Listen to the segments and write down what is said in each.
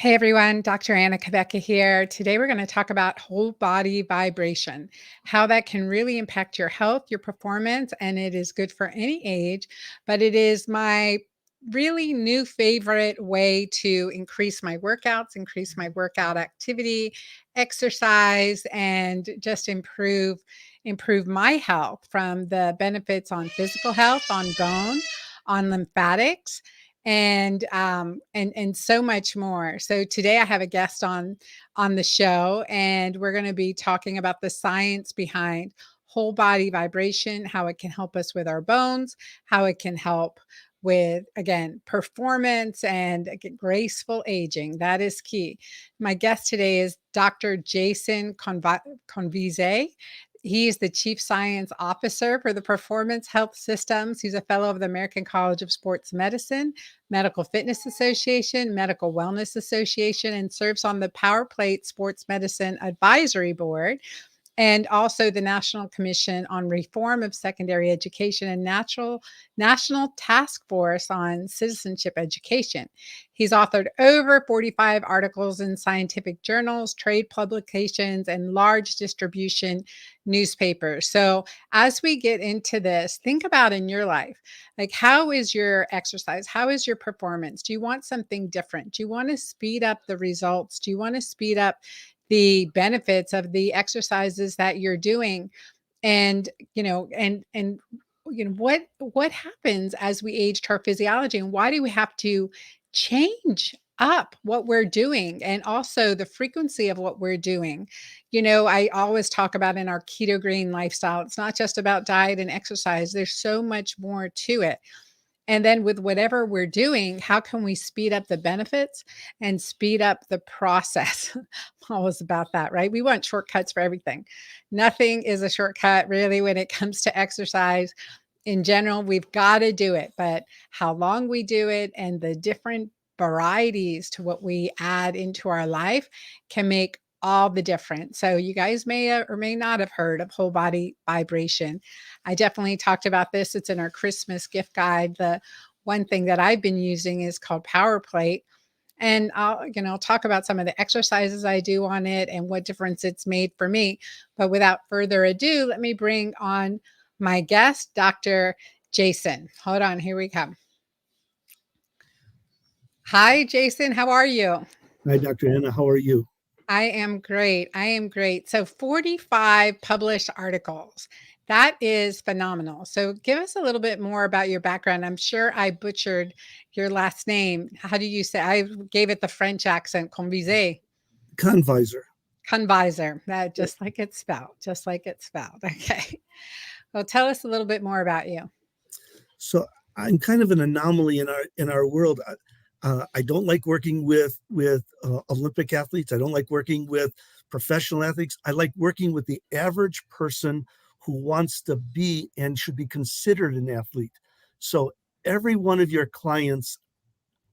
Hey everyone, Dr. Anna Cabeca here. Today we're going to talk about whole body vibration, how that can really impact your health, your performance, and it is good for any age. But it is my really new favorite way to increase my workouts, increase my workout activity, exercise, and just improve my health from the benefits on physical health, on bone, on lymphatics and so much more. So today I have a guest on the show, and we're going to be talking about the science behind whole body vibration, how it can help us with our bones, how it can help with, again, performance and graceful aging. That is key. My guest today is Dr. Jason Conviser. He is the Chief Science Officer for the Performance Health Systems. He's a fellow of the American College of Sports Medicine, Medical Fitness Association, Medical Wellness Association, and serves on the Power Plate Sports Medicine Advisory Board, and also the National Commission on Reform of Secondary Education and National Task Force on Citizenship Education. He's authored over 45 articles in scientific journals, trade publications, and large distribution newspapers. So as we get into this, think about in your life, like, how is your exercise? How is your performance? Do you want something different? Do you want to speed up the results? Do you want to speed up the benefits of the exercises that you're doing? And what happens as we age to our physiology, and why do we have to change up what we're doing, and also the frequency of what we're doing? I always talk about in our keto-green lifestyle, it's not just about diet and exercise. There's so much more to it. And then with whatever we're doing, how can we speed up the benefits and speed up the process? I'm always about that, right? We want shortcuts for everything. Nothing is a shortcut really when it comes to exercise. In general, we've got to do it, but how long we do it and the different varieties to what we add into our life can make all the difference. So you guys may or may not have heard of whole body vibration. I definitely talked about this. It's in our Christmas gift guide. The one thing that I've been using is called Power Plate. And I'll talk about some of the exercises I do on it and what difference it's made for me. But without further ado, let me bring on my guest, Dr. Jason. Hold on, here we come. Hi, Jason. How are you? Hi, Dr. Anna. How are you? I am great. I am great. So 45 published articles. That is phenomenal. So give us a little bit more about your background. I'm sure I butchered your last name. How do you say? I gave it the French accent, Conviser. Convisor. Convisor. That Yeah. just like it's spelled, just like it's spelled. Okay. Well, tell us a little bit more about you. So I'm kind of an anomaly in our world. I don't like working with Olympic athletes. I don't like working with professional athletes. I like working with the average person who wants to be and should be considered an athlete. So every one of your clients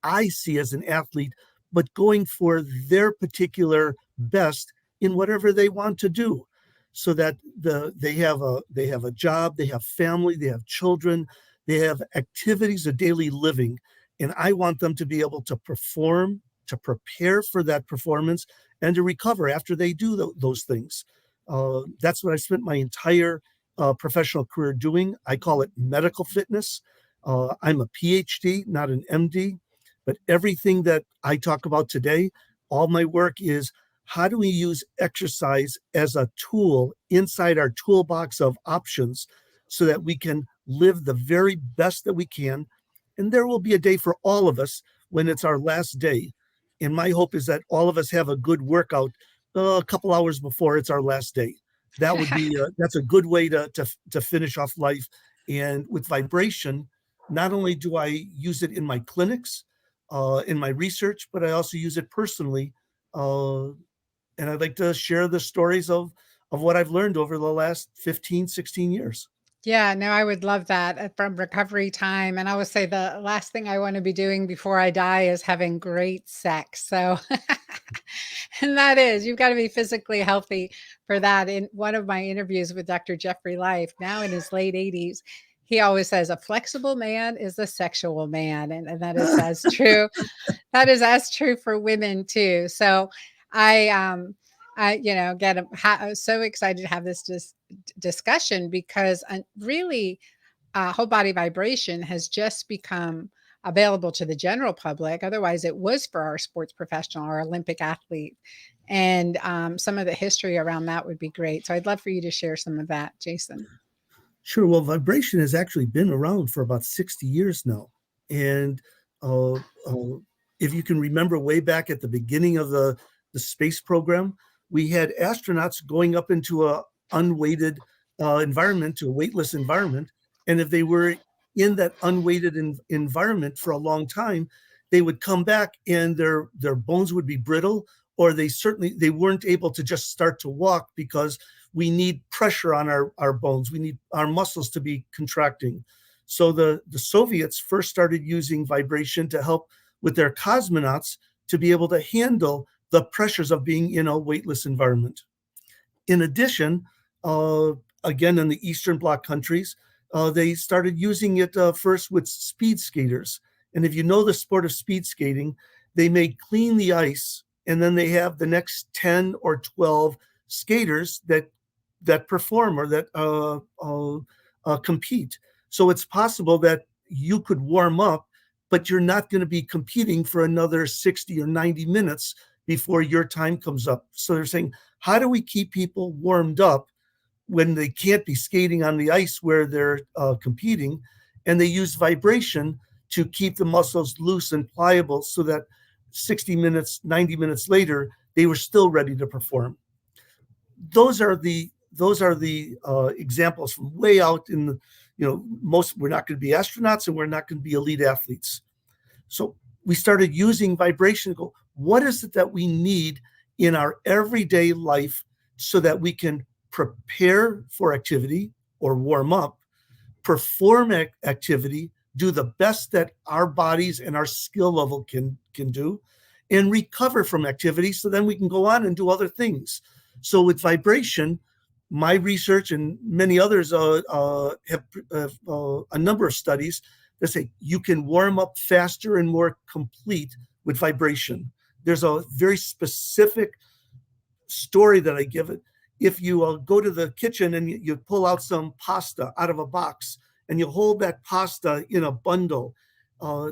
I see as an athlete, but going for their particular best in whatever they want to do, so that they have a job, they have family, they have children, they have activities of daily living, and I want them to be able to perform, to prepare for that performance, and to recover after they do those things. That's what I spent my entire professional career doing. I call it medical fitness. I'm a PhD, not an MD. But everything that I talk about today, all my work is how do we use exercise as a tool inside our toolbox of options so that we can live the very best that we can. And there will be a day for all of us when it's our last day. And my hope is that all of us have a good workout a couple hours before it's our last day. That's a good way to finish off life. And with vibration, not only do I use it in my clinics, in my research, but I also use it personally. And I'd like to share the stories of what I've learned over the last 15, 16 years. Yeah, no, I would love that from recovery time. And I would say the last thing I want to be doing before I die is having great sex. So, and that is, you've got to be physically healthy for that. In one of my interviews with Dr. Jeffrey Life, now in his late 80s, he always says a flexible man is a sexual man, and that is as true. That is as true for women too. So I get so excited to have this discussion because really whole body vibration has just become available to the general public. Otherwise, it was for our sports professional or Olympic athlete. And some of the history around that would be great. So I'd love for you to share some of that, Jason. Sure. Well, vibration has actually been around for about 60 years now. And uh, uh, if you can remember way back at the beginning of the space program, we had astronauts going up into a unweighted environment, to a weightless environment. And if they were in that unweighted environment for a long time, they would come back and their bones would be brittle, or they weren't able to just start to walk because we need pressure on our bones. We need our muscles to be contracting. So the Soviets first started using vibration to help with their cosmonauts to be able to handle the pressures of being in a weightless environment. In addition, uh, again, in the Eastern Bloc countries, they started using it first with speed skaters. And if you know the sport of speed skating, they may clean the ice, and then they have the next 10 or 12 skaters that perform or that compete. So it's possible that you could warm up, but you're not going to be competing for another 60 or 90 minutes before your time comes up. So they're saying, how do we keep people warmed up when they can't be skating on the ice where they're competing? And they use vibration to keep the muscles loose and pliable so that 60 minutes, 90 minutes later, they were still ready to perform. Those are the examples from way out in the, most, we're not going to be astronauts and we're not going to be elite athletes. So we started using vibration to go, what is it that we need in our everyday life so that we can prepare for activity or warm up, perform activity, do the best that our bodies and our skill level can do, and recover from activity so then we can go on and do other things. So with vibration, my research and many others have a number of studies that say you can warm up faster and more complete with vibration. There's a very specific story that I give it. If you go to the kitchen and you pull out some pasta out of a box and you hold that pasta in a bundle,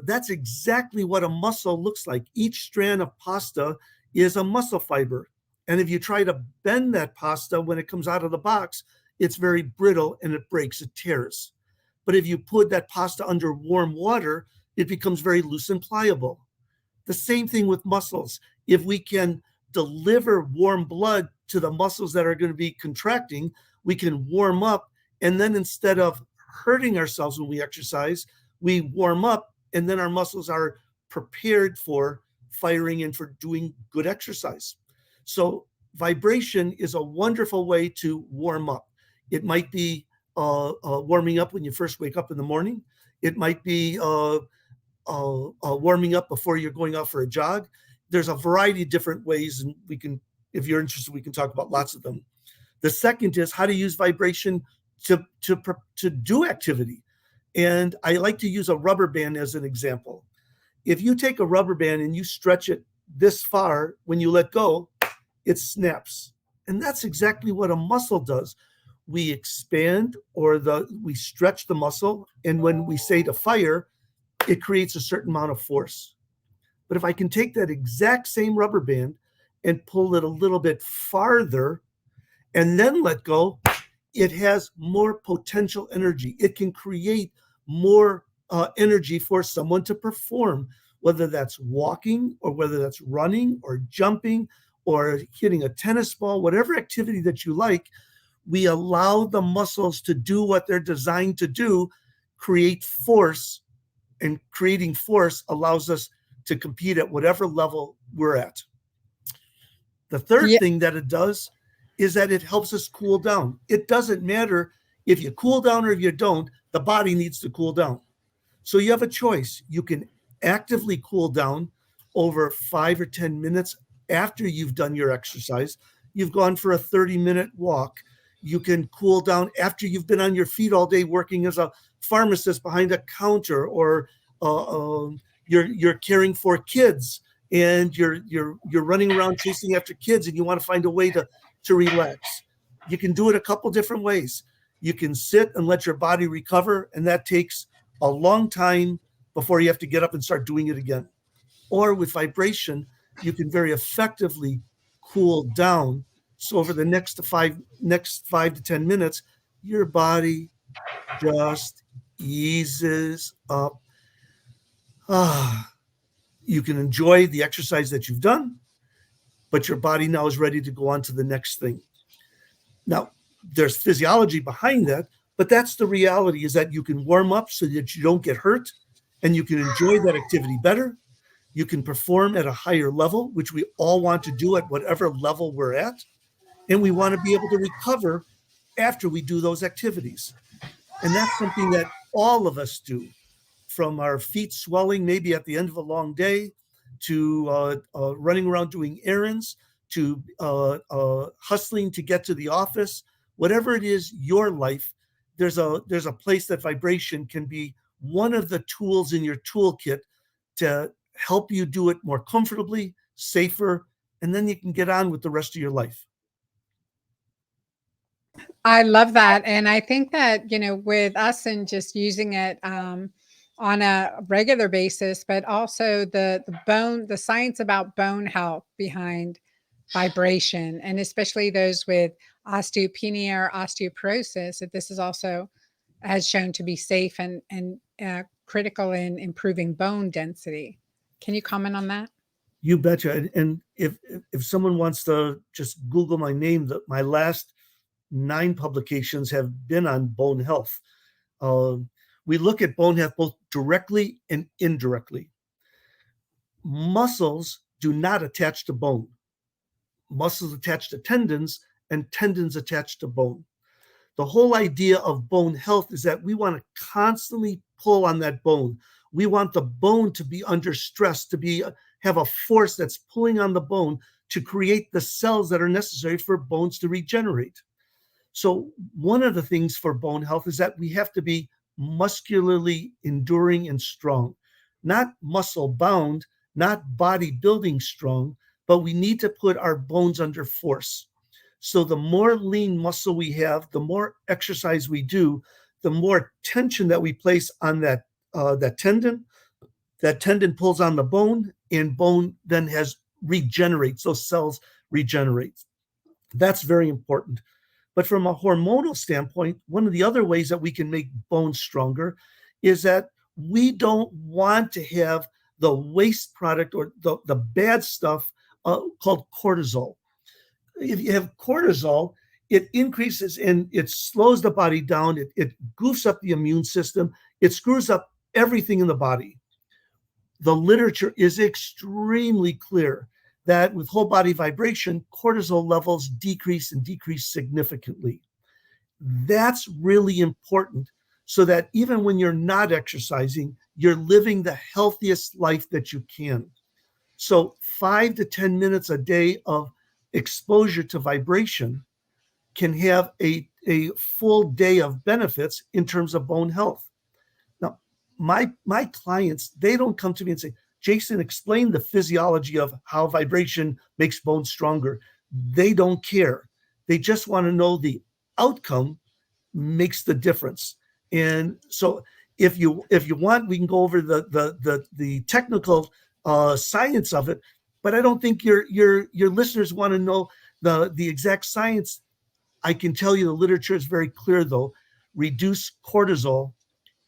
that's exactly what a muscle looks like. Each strand of pasta is a muscle fiber. And if you try to bend that pasta when it comes out of the box, it's very brittle and it breaks, it tears. But if you put that pasta under warm water, it becomes very loose and pliable. The same thing with muscles. If we can deliver warm blood to the muscles that are going to be contracting, we can warm up. And then instead of hurting ourselves when we exercise, we warm up, and then our muscles are prepared for firing and for doing good exercise. So vibration is a wonderful way to warm up. It might be warming up when you first wake up in the morning. It might be warming up before you're going out for a jog. There's a variety of different ways, and we can, if you're interested, we can talk about lots of them. The second is how to use vibration to do activity. And I like to use a rubber band as an example. If you take a rubber band and you stretch it this far, when you let go, it snaps. And that's exactly what a muscle does. We expand we stretch the muscle. And when we say to fire, it creates a certain amount of force. But if I can take that exact same rubber band and pull it a little bit farther and then let go, it has more potential energy. It can create more energy for someone to perform, whether that's walking or whether that's running or jumping or hitting a tennis ball, whatever activity that you like. We allow the muscles to do what they're designed to do, create force, and creating force allows us to compete at whatever level we're at. The third thing that it does is that it helps us cool down. It doesn't matter if you cool down or if you don't, the body needs to cool down. So you have a choice. You can actively cool down over 5 or 10 minutes after you've done your exercise. You've gone for a 30-minute walk. You can cool down after you've been on your feet all day working as a pharmacist behind a counter, or you're caring for kids, and you're running around chasing after kids, and you want to find a way to relax. You can do it a couple different ways. You can sit and let your body recover, and that takes a long time before you have to get up and start doing it again. Or with vibration, you can very effectively cool down. So over the next 5 to 10 minutes, your body just eases up. You can enjoy the exercise that you've done, but your body now is ready to go on to the next thing. Now, there's physiology behind that, but that's the reality, is that you can warm up so that you don't get hurt, and you can enjoy that activity better. You can perform at a higher level, which we all want to do at whatever level we're at. And we want to be able to recover after we do those activities. And that's something that all of us do, from our feet swelling maybe at the end of a long day, to running around doing errands, to hustling to get to the office. Whatever it is, your life, there's a place that vibration can be one of the tools in your toolkit to help you do it more comfortably, safer, and then you can get on with the rest of your life. I love that. And I think that, with us and just using it on a regular basis, but also the science about bone health behind vibration, and especially those with osteopenia or osteoporosis, that this is also has shown to be safe and critical in improving bone density. Can you comment on that? You betcha. And if someone wants to just Google my name, my last 9 publications have been on bone health. We look at bone health both directly and indirectly. Muscles do not attach to bone. Muscles attach to tendons, and tendons attach to bone. The whole idea of bone health is that we want to constantly pull on that bone. We want the bone to be under stress, to have a force that's pulling on the bone to create the cells that are necessary for bones to regenerate. So one of the things for bone health is that we have to be muscularly enduring and strong, not muscle bound, not bodybuilding strong, but we need to put our bones under force. So the more lean muscle we have, the more exercise we do, the more tension that we place on that tendon. That tendon pulls on the bone, and bone then regenerates. Those cells regenerate. That's very important. But from a hormonal standpoint, one of the other ways that we can make bones stronger is that we don't want to have the waste product or the bad stuff called cortisol. If you have cortisol, it increases and it slows the body down. It goofs up the immune system. It screws up everything in the body. The literature is extremely clear that with whole body vibration, cortisol levels decrease and decrease significantly. That's really important, so that even when you're not exercising, you're living the healthiest life that you can. So 5 to 10 minutes a day of exposure to vibration can have a full day of benefits in terms of bone health. Now, my clients, they don't come to me and say, Jason, explain the physiology of how vibration makes bones stronger. They don't care. They just want to know the outcome makes the difference. And so if you want, we can go over the technical science of it, but I don't think your listeners want to know the exact science. I can tell you the literature is very clear, though. Reduce cortisol,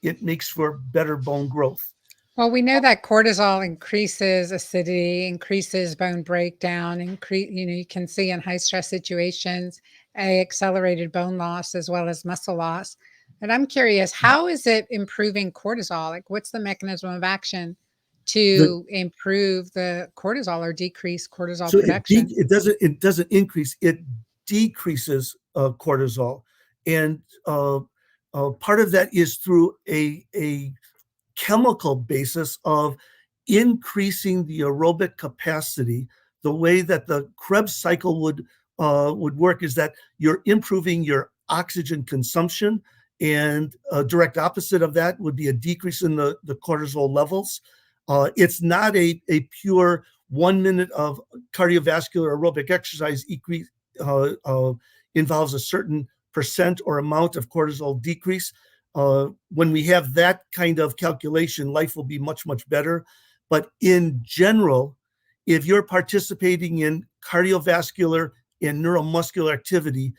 it makes for better bone growth. Well, we know that cortisol increases acidity, increases bone breakdown, you can see in high stress situations, accelerated bone loss as well as muscle loss. And I'm curious, how is it improving cortisol? Like, what's the mechanism of action The, to improve the cortisol or decrease cortisol so production? it doesn't increase, it decreases cortisol, and part of that is through a chemical basis of increasing the aerobic capacity. The way that the Krebs cycle would work is that you're improving your oxygen consumption And a direct opposite of that would be a decrease in the cortisol levels. It's not a pure 1 minute of cardiovascular aerobic exercise involves a certain percent or amount of cortisol decrease. When we have that kind of calculation, life will be much, much better. But in general, if you're participating in cardiovascular and neuromuscular activity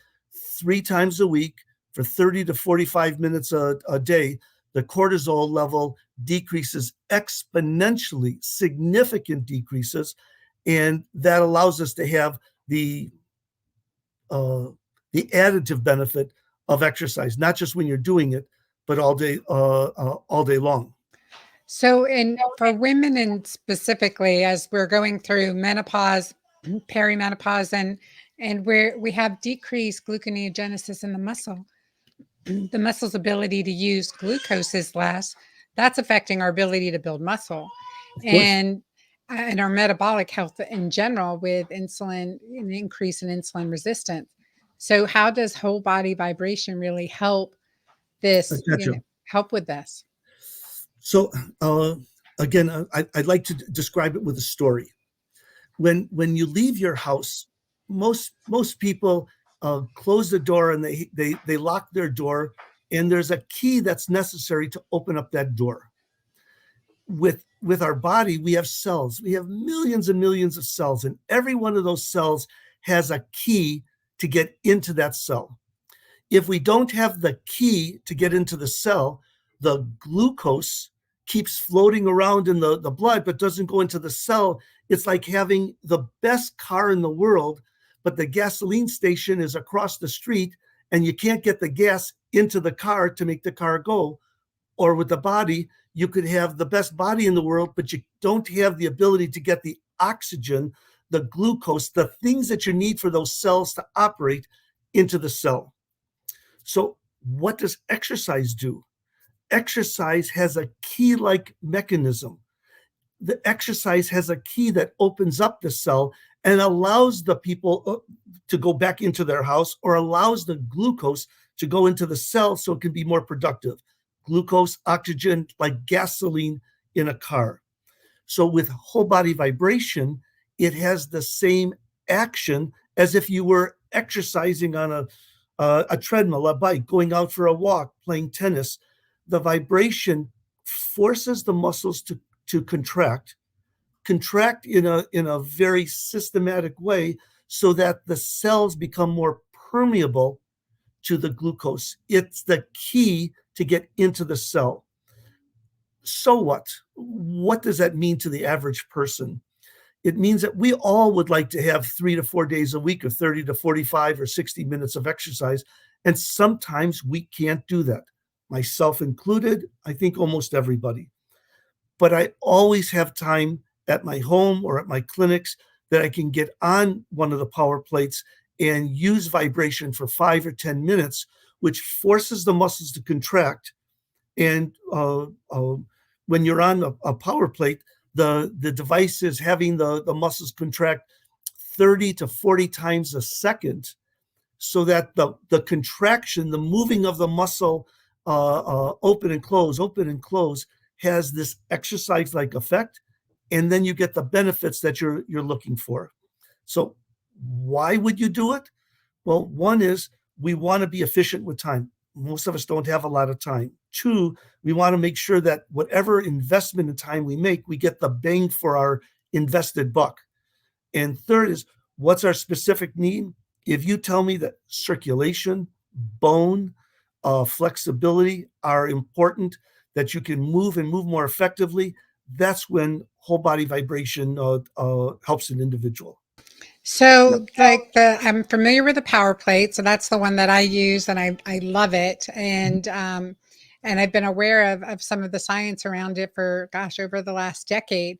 3 times a week for 30 to 45 minutes a day, the cortisol level decreases exponentially, significant decreases, and that allows us to have uh, the additive benefit of exercise, not just when you're doing it, but all day long. So, in for women, and specifically as we're going through menopause, perimenopause, and where we have decreased gluconeogenesis in the muscle, the muscle's ability to use glucose is less. That's affecting our ability to build muscle, Of course. and our metabolic health in general, with insulin, an increase in insulin resistance. So, how does whole body vibration really help I this? gotcha. Help with this. So again, I'd like to describe it with a story. When you leave your house, most people close the door and they lock their door, and there's a key that's necessary to open up that door. With our body, we have cells. We have millions and millions of cells, and every one of those cells has a key to get into that cell. If we don't have the key to get into the cell, the glucose keeps floating around in the blood but doesn't go into the cell. It's like having the best car in the world, but the gasoline station is across the street and you can't get the gas into the car to make the car go. Or with the body, you could have the best body in the world, but you don't have the ability to get the oxygen, the glucose, the things that you need for those cells to operate into the cell. So, what does exercise do? Exercise has a key like mechanism. The exercise has a key that opens up the cell and allows the people to go back into their house, or allows the glucose to go into the cell so it can be more productive. Glucose, oxygen, like gasoline in a car. So with whole body vibration, it has the same action as if you were exercising on a treadmill, a bike, going out for a walk, playing tennis. The vibration forces the muscles to contract in a very systematic way, so that the cells become more permeable to the glucose. It's the key to get into the cell. So what? What does that mean to the average person? It means that we all would like to have 3 to 4 days a week of 30 to 45 or 60 minutes of exercise. And sometimes we can't do that, myself included. I think almost everybody. But I always have time at my home or at my clinics that I can get on one of the power plates and use vibration for 5 or 10 minutes, which forces the muscles to contract. And when you're on a power plate, the device is having the muscles contract 30 to 40 times a second, so that the contraction, the moving of the muscle, open and close, has this exercise-like effect, and then you get the benefits that you're looking for. So why would you do it? Well, one is we want to be efficient with time. Most of us don't have a lot of time. Two, we want to make sure that whatever investment in time we make, we get the bang for our invested buck. And third is, what's our specific need? If you tell me that circulation, bone, flexibility are important, that you can move and move more effectively, that's when whole body vibration helps an individual. So, like I'm familiar with the power plate, so that's the one that I use, and I love it, and I've been aware of some of the science around it for, gosh, over the last decade.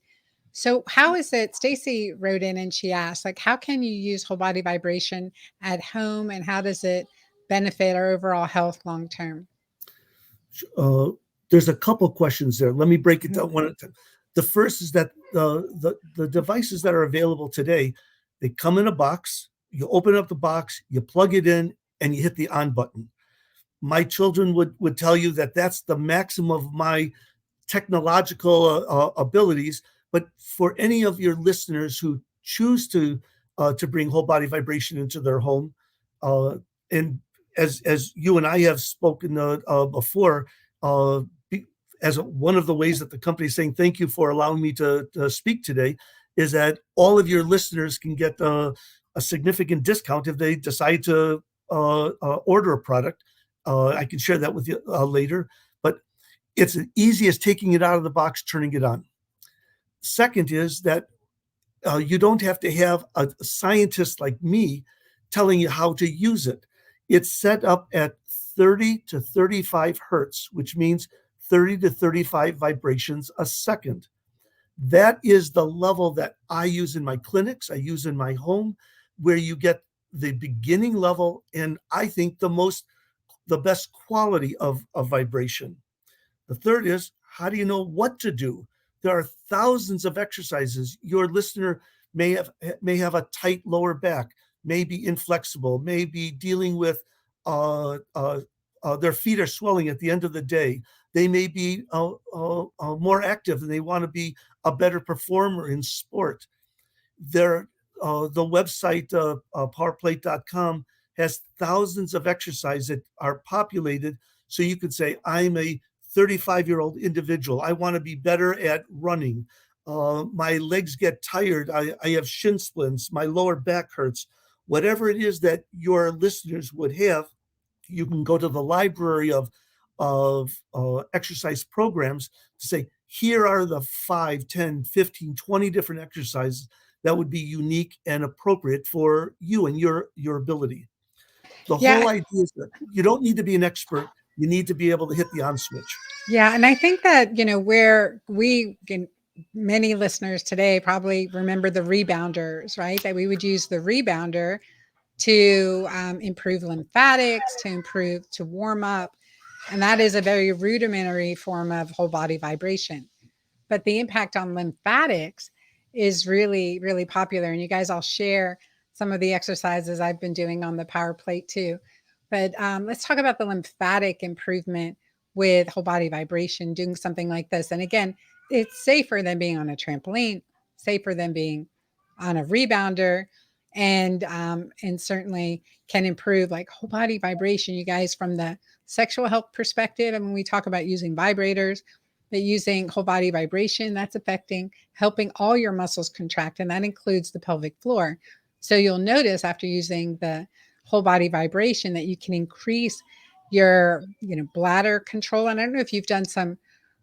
So, how is it? Stacy wrote in and she asked, like, how can you use whole body vibration at home, and how does it benefit our overall health long term? Uh, there's a couple questions there. Let me break it Mhm. down one at a time. The first is that the devices that are available today, they come in a box. You open up the box, you plug it in, and you hit the on button. My children would tell you that that's the maximum of my technological abilities. But for any of your listeners who choose to bring whole body vibration into their home, uh, and as you and I have spoken before, uh, as one of the ways that the company is saying thank you for allowing me to speak today, is that all of your listeners can get a significant discount if they decide to order a product. I can share that with you later, but it's as easy as taking it out of the box, turning it on. Second is that you don't have to have a scientist like me telling you how to use it. It's set up at 30 to 35 hertz, which means 30 to 35 vibrations a second. That is the level that I use in my clinics, I use in my home, where you get the beginning level and I think the best quality of vibration. The third is, how do you know what to do? There are thousands of exercises. Your listener may have a tight lower back, may be inflexible, may be dealing with their feet are swelling at the end of the day. They may be more active and they want to be a better performer in sport. There, the website powerplate.com has thousands of exercises that are populated. So you could say, I'm a 35-year-old individual. I want to be better at running. My legs get tired. I have shin splints. My lower back hurts. Whatever it is that your listeners would have, you can go to the library of exercise programs to say, here are the 5, 10, 15, 20 different exercises that would be unique and appropriate for you and your ability. The Yeah. whole idea is that you don't need to be an expert. You need to be able to hit the on switch. Yeah, and I think that, where we can, many listeners today probably remember the rebounders, right? That we would use the rebounder to improve lymphatics, to warm up. And that is a very rudimentary form of whole body vibration. But the impact on lymphatics is really, really popular. And you guys all share some of the exercises I've been doing on the power plate too. But let's talk about the lymphatic improvement with whole body vibration, doing something like this. And again, it's safer than being on a trampoline, safer than being on a rebounder, and certainly can improve like whole body vibration. You guys, from the sexual health perspective, and when we talk about using vibrators, but using whole body vibration, that's affecting helping all your muscles contract, and that includes the pelvic floor. So you'll notice after using the whole body vibration that you can increase your bladder control. And I don't know if you've done some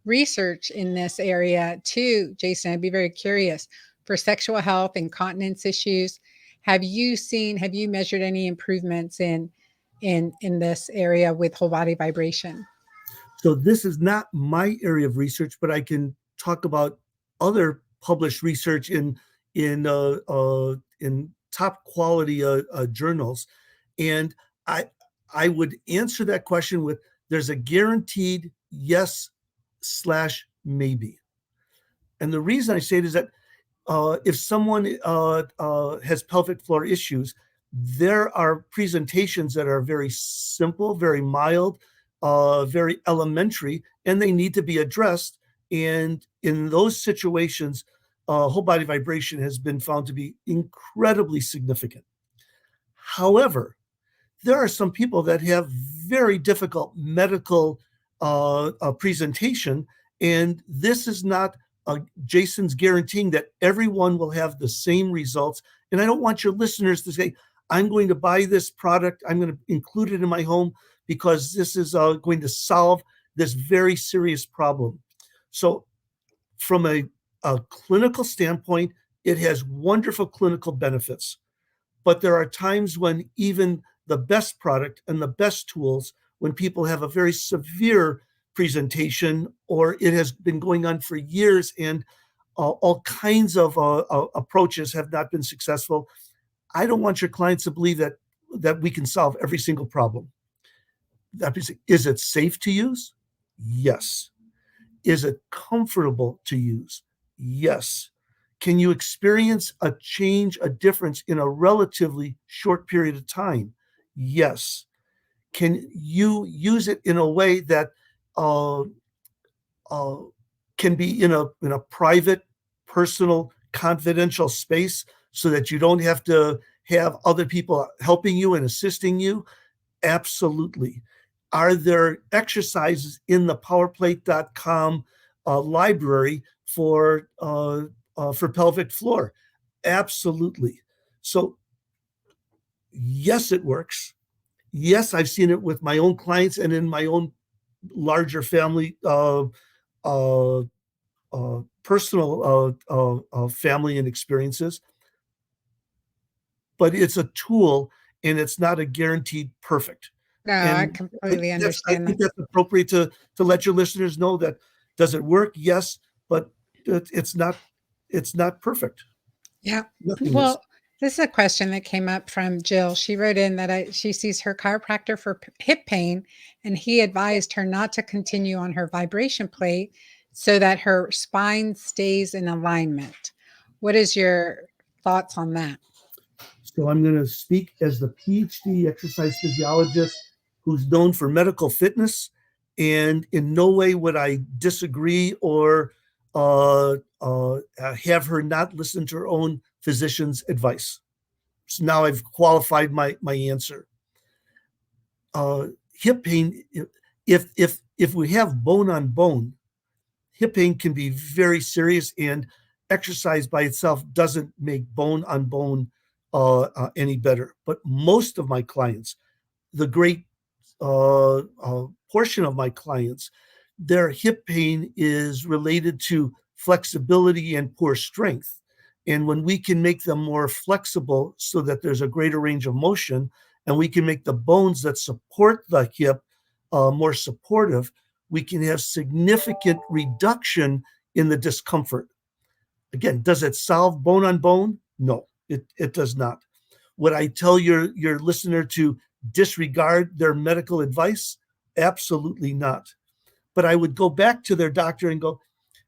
research in this area too, Jason. I'd be very curious for sexual health and continence issues. Have you measured any improvements in this area with whole body vibration? So this is not my area of research, but I can talk about other published research in top quality journals, and I I would answer that question with, there's a guaranteed yes slash maybe. And the reason I say it is that if someone has pelvic floor issues, there are presentations that are very simple, very mild, very elementary, and they need to be addressed. And in those situations, whole body vibration has been found to be incredibly significant. However, there are some people that have very difficult medical presentation, and this is not Jason's guaranteeing that everyone will have the same results. And I don't want your listeners to say, I'm going to buy this product, I'm going to include it in my home because this is going to solve this very serious problem. So, from a clinical standpoint, it has wonderful clinical benefits. But there are times when even the best product and the best tools, when people have a very severe presentation or it has been going on for years and all kinds of approaches have not been successful, I don't want your clients to believe that we can solve every single problem. Is it safe to use? Yes. Is it comfortable to use? Yes. Can you experience a change, a difference in a relatively short period of time? Yes. can you use it in a way that uh, uh, can be in a private, personal, confidential space so that you don't have to have other people helping you and assisting you? Absolutely. Are there exercises in the powerplate.com library for pelvic floor? Absolutely. So yes, it works. Yes, I've seen it with my own clients and in my own larger family, uh, personal family and experiences. But it's a tool, and it's not a guaranteed perfect. No, I And completely I understand that. think that's appropriate to let your listeners know that. Does it work? Yes, but it's not perfect. Yeah. Nothing is. Well, this is a question that came up from Jill. She wrote in that she sees her chiropractor for hip pain, and he advised her not to continue on her vibration plate so that her spine stays in alignment. What is your thoughts on that? So I'm going to speak as the PhD exercise physiologist who's known for medical fitness, and in no way would I disagree or have her not listen to her own physician's advice. So now I've qualified my answer. Uh, Hip pain, if we have bone on bone, hip pain can be very serious, and exercise by itself doesn't make bone on bone any better. But most of my clients, the great portion of my clients, their hip pain is related to flexibility and poor strength. And when we can make them more flexible so that there's a greater range of motion, and we can make the bones that support the hip more supportive, we can have significant reduction in the discomfort. Again, does it solve bone on bone? No, it does not. Would I tell your listener to disregard their medical advice? Absolutely not. But I would go back to their doctor and go,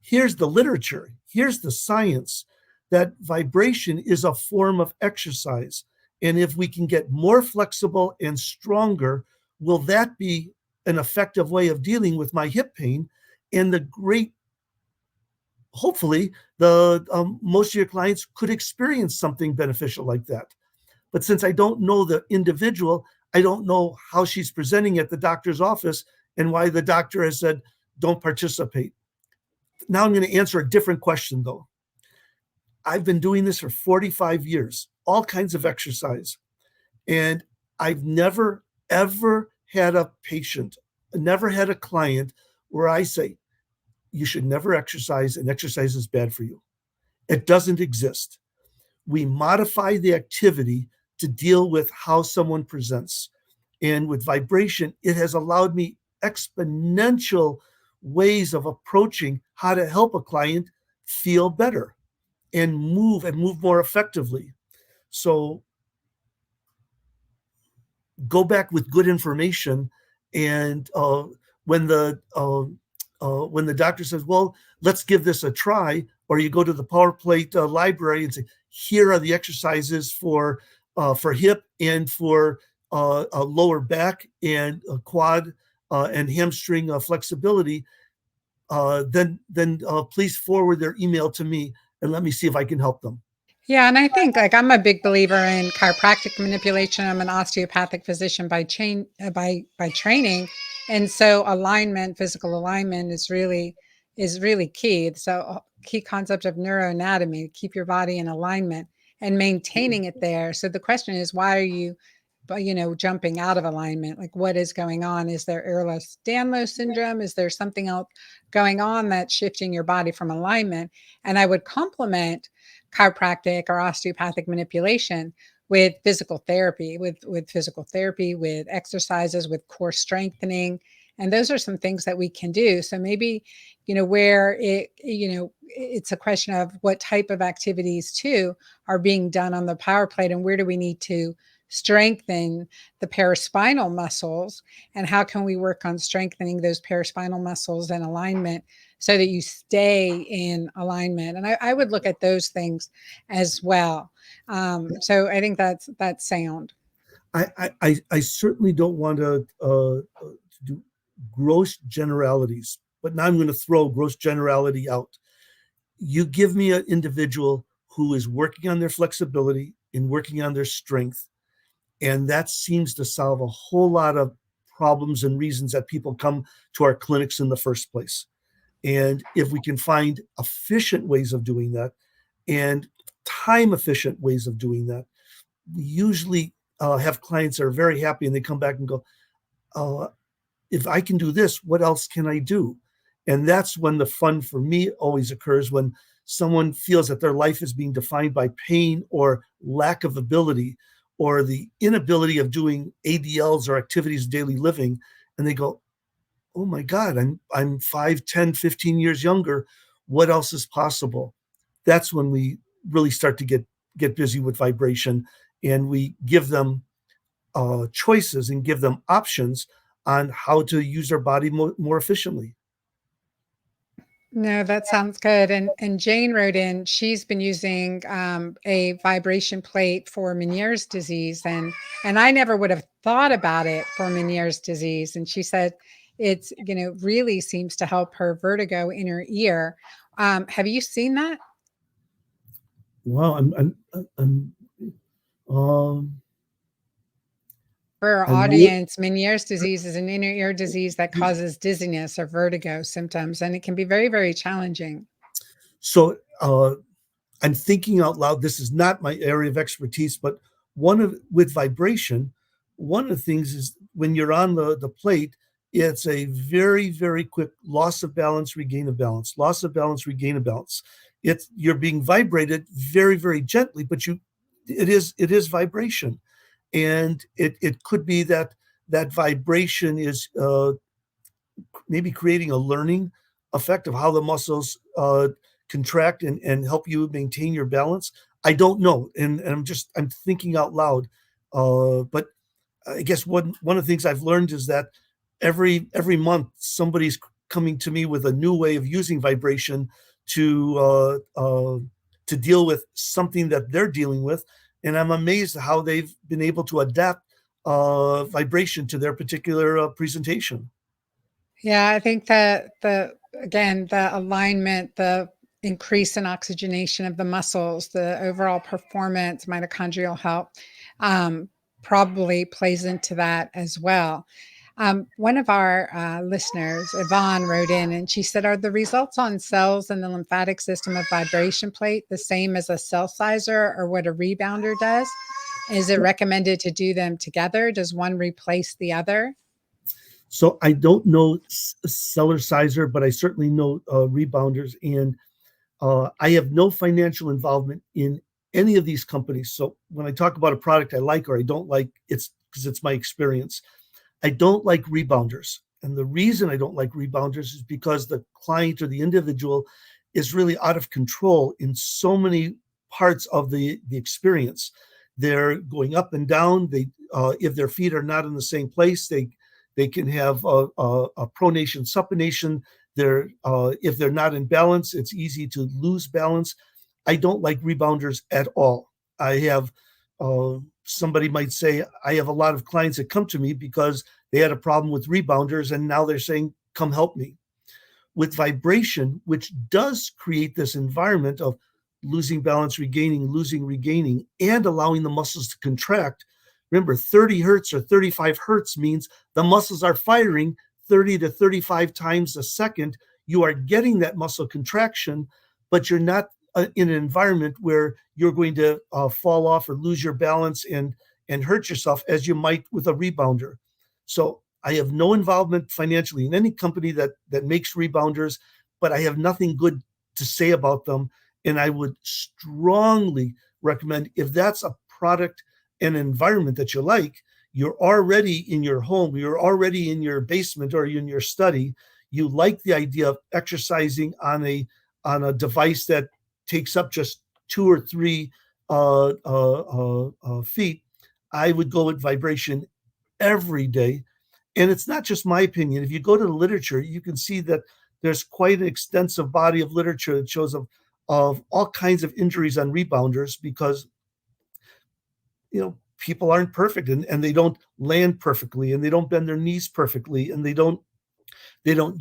here's the literature, here's the science that vibration is a form of exercise. And if we can get more flexible and stronger, will that be an effective way of dealing with my hip pain? And the great, hopefully, the most of your clients could experience something beneficial like that. But since I don't know the individual, I don't know how she's presenting at the doctor's office and why the doctor has said, don't participate. Now I'm going to answer a different question, though. I've been doing this for 45 years, all kinds of exercise. And I've never, ever had a patient, never had a client where I say, you should never exercise and exercise is bad for you. It doesn't exist. We modify the activity to deal with how someone presents. And with vibration, it has allowed me exponential ways of approaching how to help a client feel better and move more effectively. So go back with good information, and when the doctor says, well, let's give this a try, or you go to the power plate library and say, here are the exercises for hip and for lower back and quad and hamstring flexibility, then please forward their email to me and let me see if I can help them. Yeah, and I think like I'm a big believer in chiropractic manipulation. I'm an osteopathic physician by training, and so alignment, physical alignment is really key. So key concept of neuroanatomy, keep your body in alignment and maintaining it there. So the question is, why are you, jumping out of alignment? Like, what is going on? Is there Ehlers-Danlos syndrome? Is there something else going on that's shifting your body from alignment? And I would complement chiropractic or osteopathic manipulation with physical therapy, with exercises, with core strengthening. And those are some things that we can do. So maybe, where it's a question of what type of activities too are being done on the power plate, and where do we need to strengthen the paraspinal muscles, and how can we work on strengthening those paraspinal muscles and alignment so that you stay in alignment. And I would look at those things as well. So I think that's sound. I certainly don't want to do gross generalities, but now I'm going to throw gross generality out. You give me an individual who is working on their flexibility and working on their strength, and that seems to solve a whole lot of problems and reasons that people come to our clinics in the first place. And if we can find efficient ways of doing that and time efficient ways of doing that, we usually have clients that are very happy and they come back and go, uh, if I can do this, what else can I do? And that's when the fun for me always occurs, when someone feels that their life is being defined by pain or lack of ability or the inability of doing ADLs or activities of daily living. And they go, oh my God, I'm 5, 10, 15 years younger. What else is possible? That's when we really start to get busy with vibration, and we give them choices and give them options on how to use their body more efficiently. No, that sounds good. And Jane wrote in, she's been using a vibration plate for Meniere's disease, and I never would have thought about it for Meniere's disease. And she said it's, really seems to help her vertigo in her ear. Have you seen that? Wow, um, For our I'm re- audience, Meniere's disease is an inner ear disease that causes dizziness or vertigo symptoms, and it can be very, very challenging. so I'm thinking out loud. This is not my area of expertise, but with vibration, one of the things is when you're on the plate, it's a very, very quick loss of balance, regain of balance, loss of balance, regain of balance. You're being vibrated very, very gently, but it is vibration. And it could be that that vibration is maybe creating a learning effect of how the muscles contract and help you maintain your balance. I don't know, and I'm thinking out loud. But I guess one of the things I've learned is that every month somebody's coming to me with a new way of using vibration to to deal with something that they're dealing with, and I'm amazed at how they've been able to adapt vibration to their particular presentation. Yeah, I think that the alignment, the increase in oxygenation of the muscles, the overall performance, mitochondrial health, um, probably plays into that as well. One of our listeners, Yvonne, wrote in and she said, "Are the results on cells in the lymphatic system of vibration plate the same as a cell sizer or what a rebounder does? Is it recommended to do them together? Does one replace the other?" So I don't know seller sizer, but I certainly know rebounders, and I have no financial involvement in any of these companies. So when I talk about a product I like or I don't like, it's because it's my experience. I don't like rebounders. And the reason I don't like rebounders is because the client or the individual is really out of control in so many parts of the experience. They're going up and down. If their feet are not in the same place, they can have a pronation, supination. If they're not in balance, it's easy to lose balance. I don't like rebounders at all. I have somebody might say I have a lot of clients that come to me because they had a problem with rebounders and now they're saying, come help me. With vibration, which does create this environment of losing balance, regaining, losing, regaining, and allowing the muscles to contract. Remember, 30 hertz or 35 hertz means the muscles are firing 30 to 35 times a second. You are getting that muscle contraction, but you're not in an environment where you're going to fall off or lose your balance and hurt yourself as you might with a rebounder. So I have no involvement financially in any company that makes rebounders, but I have nothing good to say about them. And I would strongly recommend, if that's a product and environment that you like, you're already in your home, you're already in your basement or in your study, you like the idea of exercising on a device that takes up just 2 or 3 feet, I would go with vibration every day. And it's not just my opinion. If you go to the literature, you can see that there's quite an extensive body of literature that shows of all kinds of injuries on rebounders because people aren't perfect, and they don't land perfectly, and they don't bend their knees perfectly, and they don't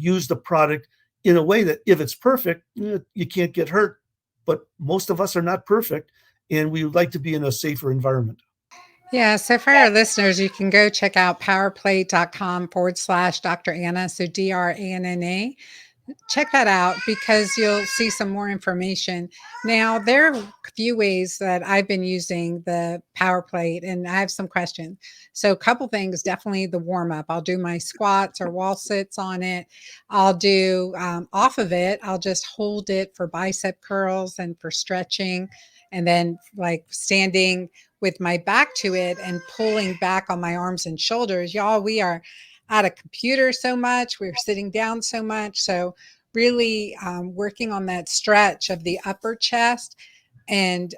use the product in a way that if it's perfect, you can't get hurt. But most of us are not perfect, and we would like to be in a safer environment. Yeah. So for our listeners, you can go check out powerplate.com/Dr. Anna. So DRANNA. Check that out because you'll see some more information. Now, there are a few ways that I've been using the power plate, and I have some questions. So, a couple things definitely the warm up. I'll do my squats or wall sits on it. I'll do off of it, I'll just hold it for bicep curls and for stretching. And then, like standing with my back to it and pulling back on my arms and shoulders. Y'all, we are at a computer so much, we're sitting down so much. So, really working on that stretch of the upper chest and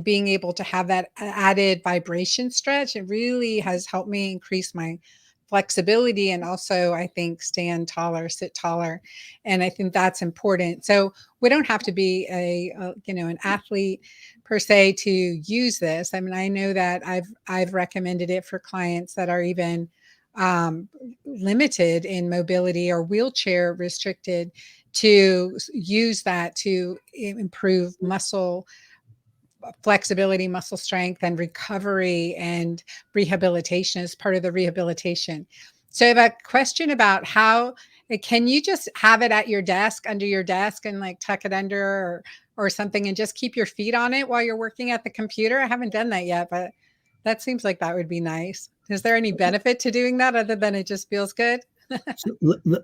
being able to have that added vibration stretch, it really has helped me increase my flexibility and also I think stand taller, sit taller, and I think that's important. So we don't have to be an athlete per se to use this. I mean, I know that I've recommended it for clients that are even um, limited in mobility or wheelchair restricted to use that to improve muscle flexibility, muscle strength, and recovery and rehabilitation as part of the rehabilitation. So I have a question about how can you just have it at your desk, under your desk, and like tuck it under or something and just keep your feet on it while you're working at the computer? I haven't done that yet, but that seems like that would be nice. Is there any benefit to doing that other than it just feels good? So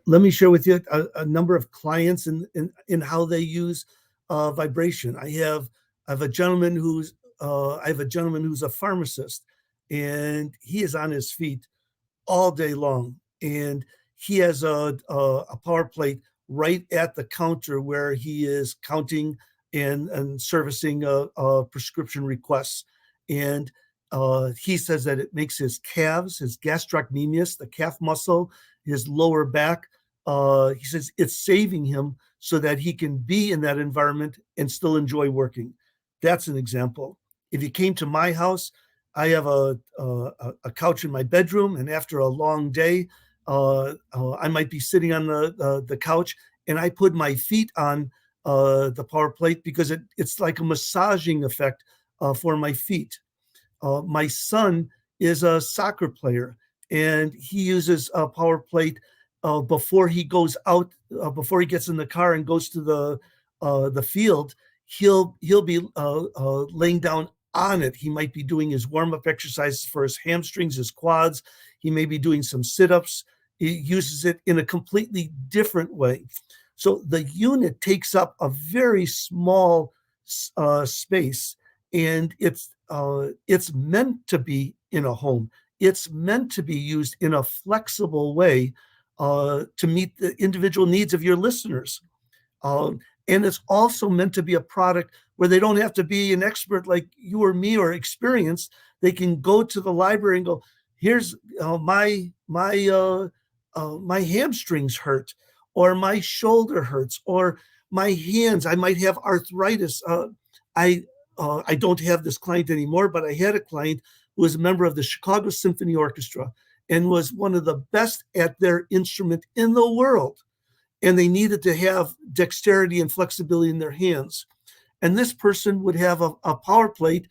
let me share with you a number of clients in how they use vibration. I have a gentleman who's a pharmacist, and he is on his feet all day long, and he has a power plate right at the counter where he is counting and servicing prescription requests. And he says that it makes his calves, his gastrocnemius, the calf muscle, his lower back. He says it's saving him so that he can be in that environment and still enjoy working. That's an example. If you came to my house, I have a couch in my bedroom, and after a long day, I might be sitting on the couch, and I put my feet on the power plate because it's like a massaging effect for my feet. My son is a soccer player, and he uses a power plate before he goes out, before he gets in the car and goes to the field. He'll be laying down on it. He might be doing his warm up exercises for his hamstrings, his quads. He may be doing some sit ups. He uses it in a completely different way. So the unit takes up a very small space, and it's meant to be in a home. It's meant to be used in a flexible way to meet the individual needs of your listeners. And it's also meant to be a product where they don't have to be an expert like you or me or experienced. They can go to the library and go, "Here's my hamstrings hurt, or my shoulder hurts, or my hands. I might have arthritis." I don't have this client anymore, but I had a client who was a member of the Chicago Symphony Orchestra and was one of the best at their instrument in the world, and they needed to have dexterity and flexibility in their hands. And this person would have a power plate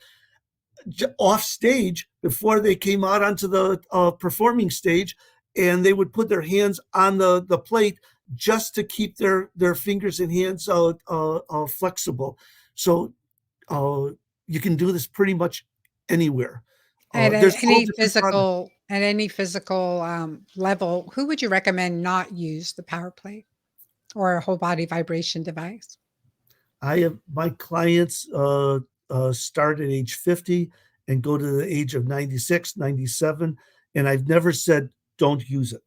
off stage before they came out onto the performing stage, and they would put their hands on the plate just to keep their fingers and hands flexible. So you can do this pretty much anywhere. At There's all any different products. physical level, who would you recommend not use the power plate or a whole body vibration device? I have my clients start at age 50 and go to the age of 96, 97, and I've never said don't use it.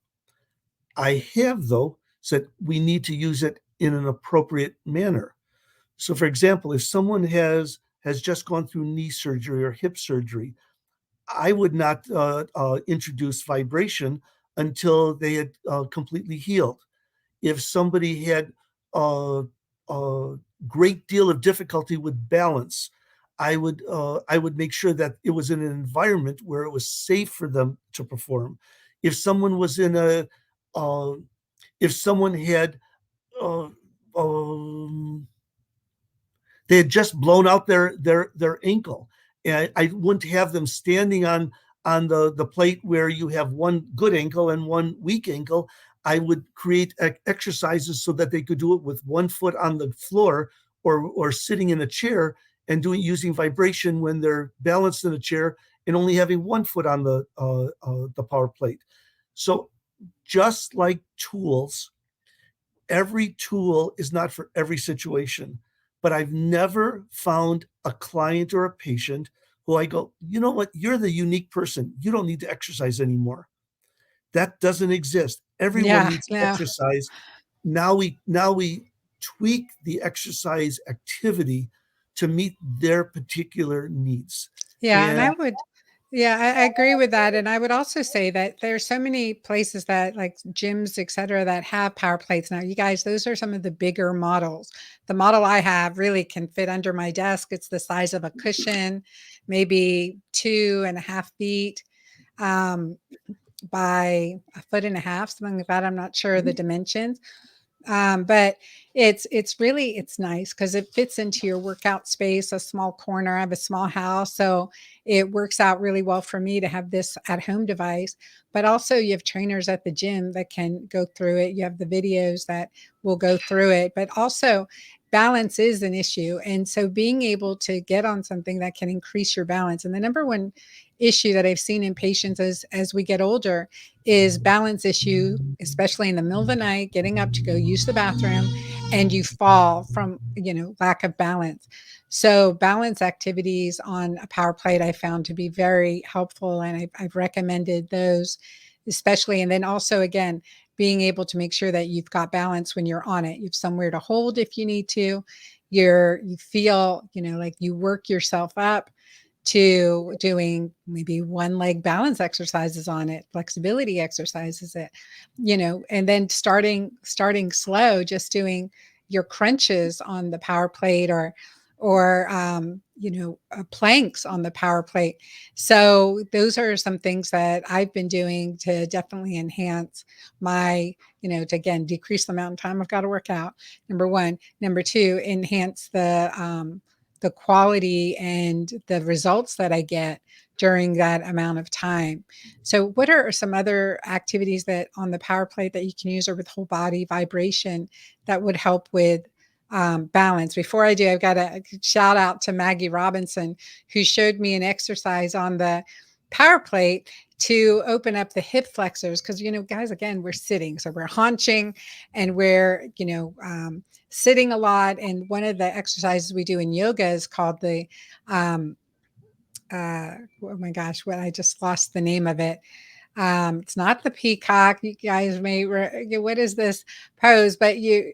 I have, though, said we need to use it in an appropriate manner. So, for example, if someone has just gone through knee surgery or hip surgery, I would not introduce vibration until they had completely healed. If somebody had a great deal of difficulty with balance, I would make sure that it was in an environment where it was safe for them to perform. If someone was in a uh, if someone had uh, um, they had just blown out their ankle, and I wouldn't have them standing on the plate where you have one good ankle and one weak ankle. I would create exercises so that they could do it with one foot on the floor, or sitting in a chair and doing using vibration when they're balanced in a chair, and only having one foot on the power plate. So just like tools, every tool is not for every situation. But I've never found a client or a patient who I go, you know what, you're the unique person. You don't need to exercise anymore. That doesn't exist. Everyone Yeah, needs to no. exercise. Now we tweak the exercise activity to meet their particular needs. Yeah, and And I agree with that. And I would also say that there's so many places that like gyms, et cetera, that have power plates now. You guys, those are some of the bigger models. The model I have really can fit under my desk. It's the size of a cushion, maybe 2.5 feet um, by a foot and a half, something like that. I'm not sure the dimensions. But it's nice because it fits into your workout space, a small corner. I have a small house, so it works out really well for me to have this at home device. But also, you have trainers at the gym that can go through it. You have the videos that will go through it, but also balance is an issue. And so being able to get on something that can increase your balance. And the number one issue that I've seen in patients as we get older is balance issue, especially in the middle of the night, getting up to go use the bathroom, and you fall from, lack of balance. So balance activities on a power plate I found to be very helpful, and I've recommended those especially. And then also, again, being able to make sure that you've got balance when you're on it. You have somewhere to hold if you need to. You feel, like you work yourself up to doing maybe one leg balance exercises on it, flexibility exercises it, and then starting slow, just doing your crunches on the power plate, or planks on the power plate. So those are some things that I've been doing to definitely enhance my, to again decrease the amount of time I've got to work out. Number one. Number two, enhance the quality and the results that I get during that amount of time. So, what are some other activities that on the power plate that you can use, or with whole body vibration, that would help with balance? Before I do, I've got a shout out to Maggie Robinson, who showed me an exercise on the power plate to open up the hip flexors. Because, guys, again, we're sitting, so we're haunching, and we're, sitting a lot. And one of the exercises we do in yoga is called the, oh my gosh, what I just lost the name of it. It's not the peacock. You guys what is this pose? But you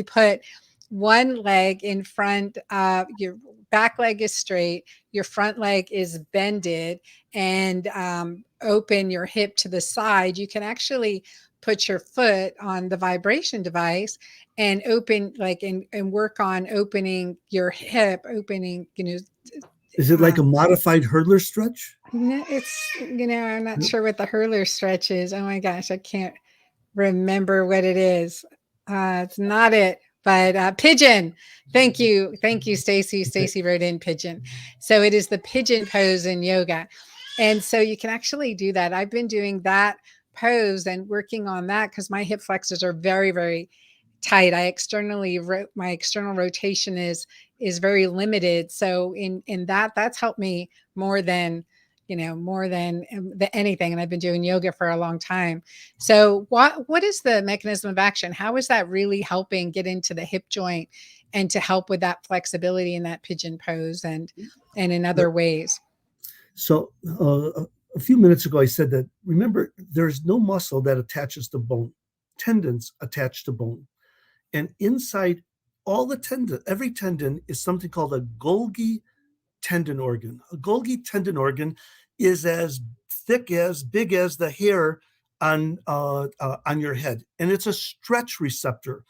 put one leg in front of your back leg is straight, your front leg is bended, and open your hip to the side. You can actually put your foot on the vibration device and open, like, and work on opening your hip, opening, is it like a um, modified hurdler stretch? no, I'm not sure what the hurler stretch is. Oh my gosh, I can't remember what it is. It's not it, but pigeon. Thank you, Stacy. Okay. Stacy wrote in pigeon. So it is the pigeon pose in yoga, and so you can actually do that. I've been doing that pose and working on that because my hip flexors are very, very tight. My external rotation is very limited. So in that's helped me more than anything. And I've been doing yoga for a long time. So what is the mechanism of action? How is that really helping get into the hip joint and to help with that flexibility in that pigeon pose and in other ways? So a few minutes ago, I said that, remember, there's no muscle that attaches to bone. Tendons attach to bone. And inside all the tendon, every tendon is something called a Golgi tendon organ. A Golgi tendon organ is as big as the hair on your head. And it's a stretch receptor.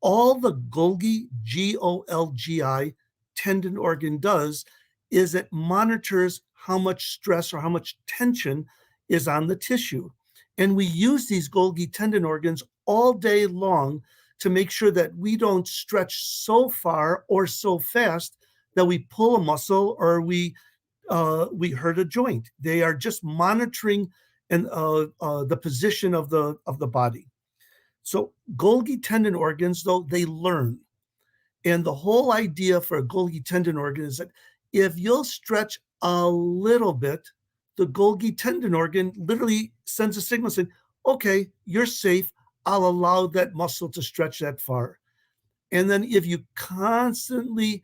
All the Golgi, Golgi tendon organ does is it monitors how much stress or how much tension is on the tissue. And we use these Golgi tendon organs all day long to make sure that we don't stretch so far or so fast that we pull a muscle or we hurt a joint. They are just monitoring the position of the body. So Golgi tendon organs, though, they learn. And the whole idea for a Golgi tendon organ is that if you'll stretch a little bit, the Golgi tendon organ literally sends a signal saying, okay, you're safe. I'll allow that muscle to stretch that far. And then if you constantly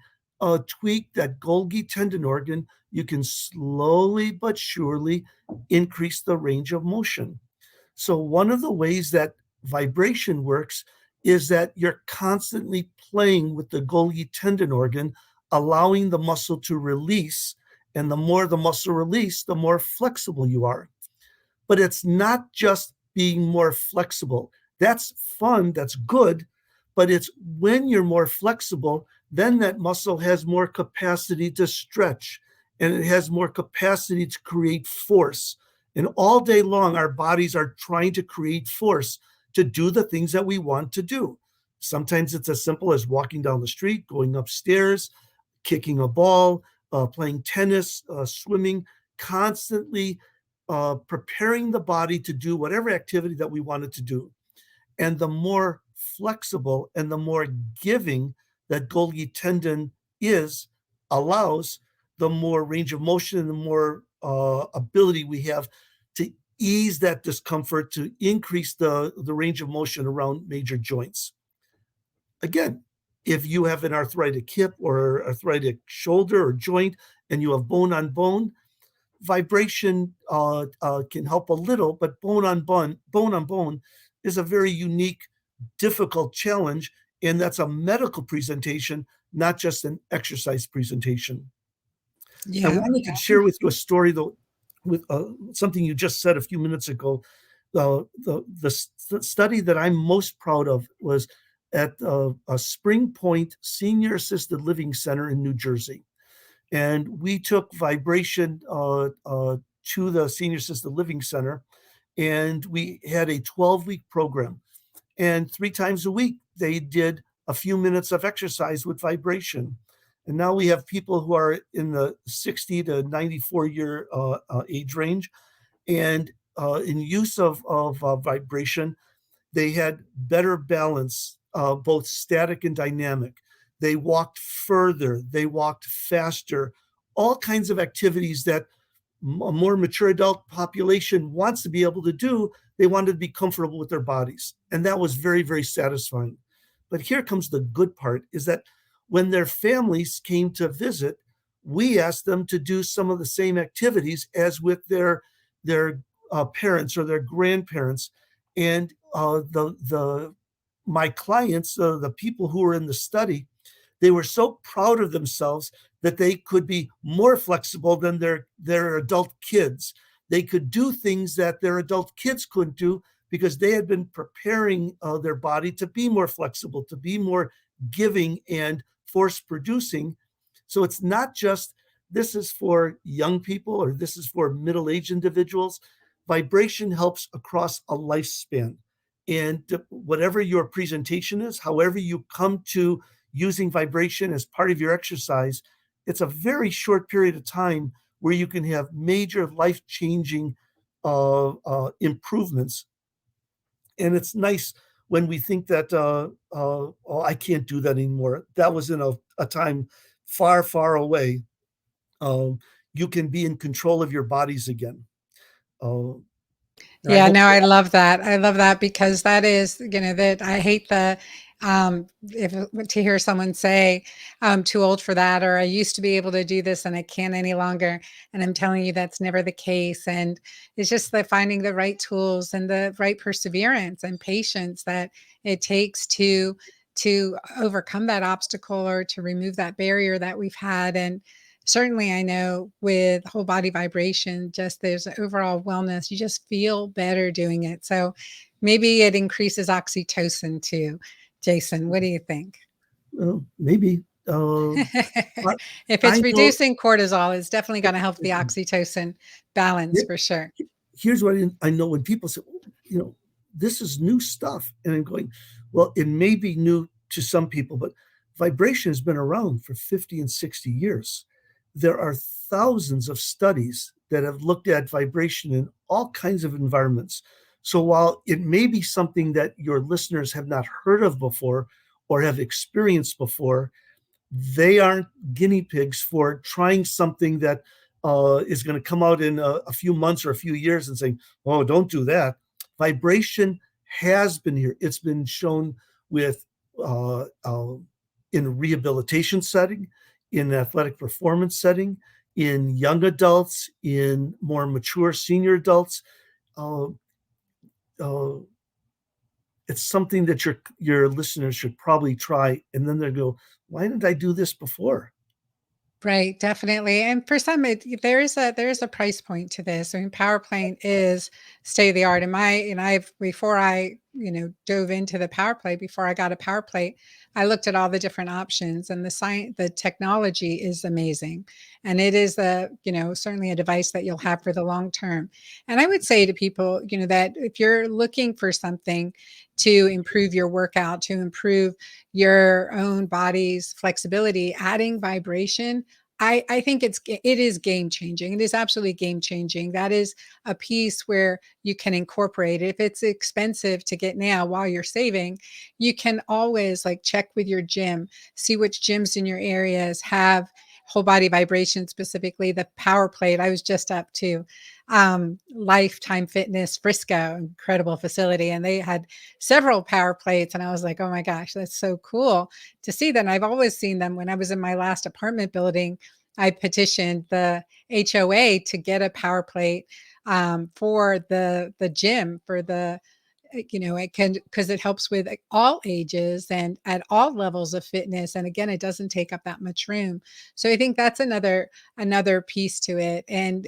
tweak that Golgi tendon organ, you can slowly but surely increase the range of motion. So one of the ways that vibration works is that you're constantly playing with the Golgi tendon organ, allowing the muscle to release. And the more the muscle release, the more flexible you are. But it's not just being more flexible. That's fun, that's good, but it's when you're more flexible, then that muscle has more capacity to stretch and it has more capacity to create force. And all day long, our bodies are trying to create force to do the things that we want to do. Sometimes it's as simple as walking down the street, going upstairs, kicking a ball, playing tennis, swimming, constantly preparing the body to do whatever activity that we want it to do. And the more flexible and the more giving that Golgi tendon allows, the more range of motion and the more ability we have to ease that discomfort, to increase the range of motion around major joints. Again, if you have an arthritic hip or arthritic shoulder or joint and you have bone on bone, vibration can help a little, but bone on bone is a very unique, difficult challenge, and that's a medical presentation, not just an exercise presentation. I Yeah. wanted to share with you a story, though, with something you just said a few minutes ago. The study that I'm most proud of was at a Spring Point Senior Assisted Living Center in New Jersey. And we took vibration to the Senior Assisted Living Center, and we had a 12-week program. And 3 times a week, they did a few minutes of exercise with vibration. And now we have people who are in the 60 to 94-year age range. And in use of vibration, they had better balance, both static and dynamic. They walked further, they walked faster, all kinds of activities that a more mature adult population wants to be able to do. They wanted to be comfortable with their bodies. And that was very, very satisfying. But here comes the good part, is that when their families came to visit, we asked them to do some of the same activities as with their parents or their grandparents. And my clients, the people who were in the study, they were so proud of themselves that they could be more flexible than their adult kids. They could do things that their adult kids couldn't do because they had been preparing their body to be more flexible, to be more giving and force producing. So it's not just this is for young people or this is for middle-aged individuals. Vibration helps across a lifespan. And whatever your presentation is, however you come to using vibration as part of your exercise, it's a very short period of time where you can have major life-changing improvements. And it's nice when we think that, oh, I can't do that anymore. That was in a time far, far away. You can be in control of your bodies again. And I Yeah, hope no, I that, love that. I love that because that is, that I hate if to hear someone say, I'm too old for that, or I used to be able to do this and I can't any longer. And I'm telling you, that's never the case. And it's just the finding the right tools and the right perseverance and patience that it takes to overcome that obstacle or to remove that barrier that we've had. And certainly I know with whole body vibration, just there's an overall wellness, you just feel better doing it. So maybe it increases oxytocin too. Jason, what do you think? well, maybe. uh, but If it's I know reducing cortisol, it's definitely going to help the it, oxytocin balance it, for sure. here's what I know when people say, you know, this is new stuff. And I'm going, well, it may be new to some people, but vibration has been around for 50 and 60 years. There are thousands of studies that have looked at vibration in all kinds of environments. So while it may be something that your listeners have not heard of before or have experienced before, they aren't guinea pigs for trying something that is going to come out in a few months or a few years and saying, oh, don't do that. Vibration has been here. It's been shown with in a rehabilitation setting, in an athletic performance setting, in young adults, in more mature senior adults. Uh, uh, it's something that your listeners should probably try, and then they go, why didn't I do this before? Right, definitely. And for some, there is a price point to this. I mean, power plane is state of the art. I've before I dove into the power plate, before I got a power plate, I looked at all the different options, and the technology is amazing, and it is certainly a device that you'll have for the long term. And I would say to people, that if you're looking for something to improve your workout, to improve your own body's flexibility, adding vibration, I think it is game changing. It is absolutely game changing. That is a piece where you can incorporate it. If it's expensive to get now while you're saving, you can always like check with your gym, see which gyms in your areas have whole body vibration, specifically the power plate. I was just up to Lifetime Fitness Frisco, incredible facility, and they had several power plates, and I was like, oh my gosh, that's so cool to see that. And I've always seen them. When I was in my last apartment building, I petitioned the HOA to get a power plate for the gym, for the it can, because it helps with all ages and at all levels of fitness, and again, it doesn't take up that much room. So I think that's another piece to it. And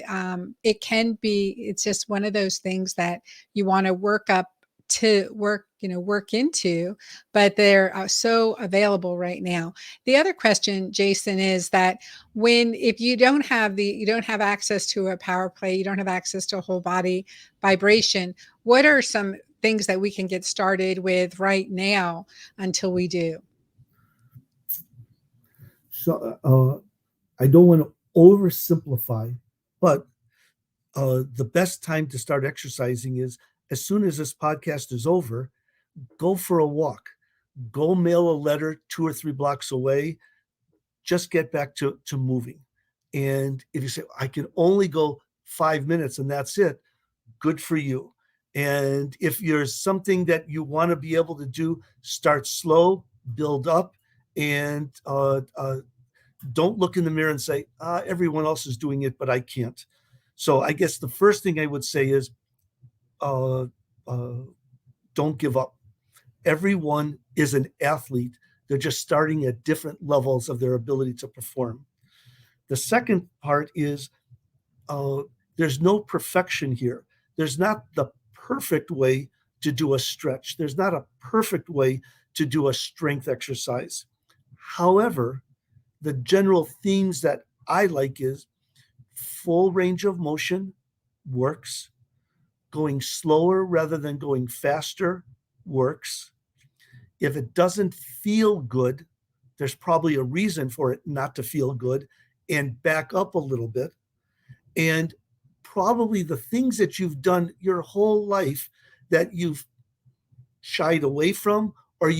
it can be, it's just one of those things that you want to work into, but they're so available right now. The other question, Jason, is that if you don't have access to a power play, you don't have access to a whole body vibration, what are some things that we can get started with right now until we do? So I don't want to oversimplify, but the best time to start exercising is as soon as this podcast is over, go for a walk, go mail a letter 2 or 3 blocks away, just get back to moving. And if you say, I can only go 5 minutes and that's it, good for you. And if there's something that you want to be able to do, start slow, build up, and don't look in the mirror and say, everyone else is doing it, but I can't. So I guess the first thing I would say is uh, uh, don't give up. Everyone is an athlete. They're just starting at different levels of their ability to perform. The second part is uh, there's no perfection here. There's not the perfect way to do a stretch. There's not a perfect way to do a strength exercise. However, the general themes that I like is full range of motion works, going slower rather than going faster works. If it doesn't feel good, there's probably a reason for it not to feel good, and back up a little bit. And probably the things that you've done your whole life that you've shied away from or